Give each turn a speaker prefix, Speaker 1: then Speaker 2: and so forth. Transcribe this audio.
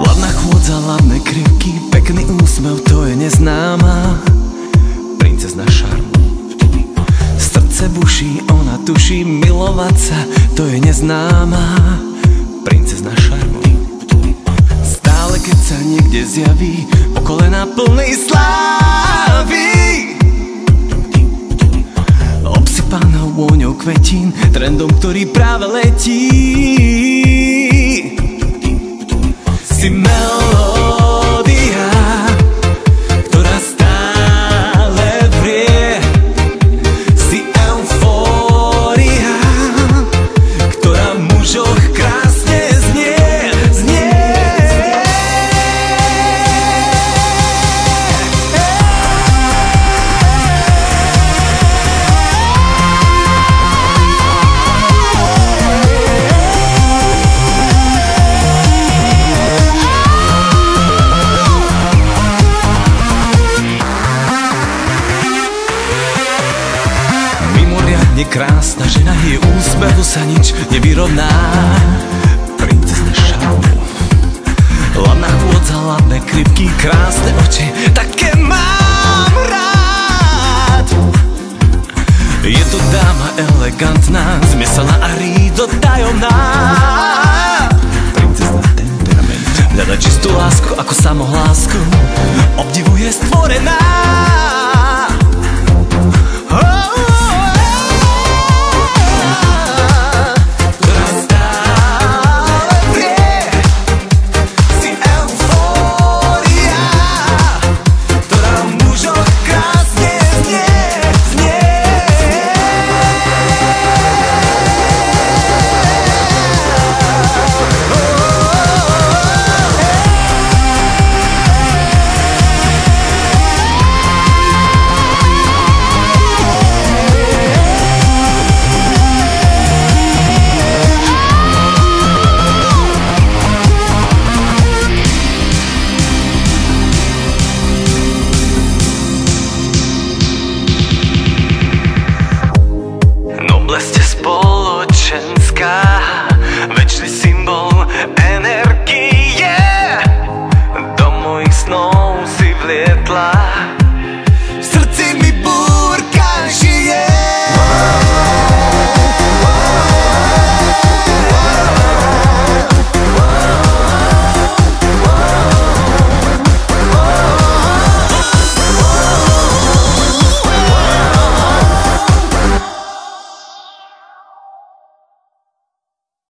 Speaker 1: Ladná chôdza, ladné krivky, pekný úsmev, to je neznáma princezna šarmu. Srdce buší, ona tuší, milovať sa, to je neznáma princezna šarmu. Stále keď sa niekde zjaví, po kolená plnej slávy, obsypaná vôňou kvetín, trendom, ktorý práve letí. Si melódia, ktorá stále vrie. Si eufória, ktorá v mužoch krásne znie, znie. Krásna žena, jej úsmevu sa nič nevyrovná. Princezna šarmu. Ladná chôdza, ladné krivky, krásne oči, také mám rád. Je to dáma elegantná, zmyselná a rído tajomná. Princezna temperament, hľada čistú lásku ako samohlásku, obdivuje stvorená.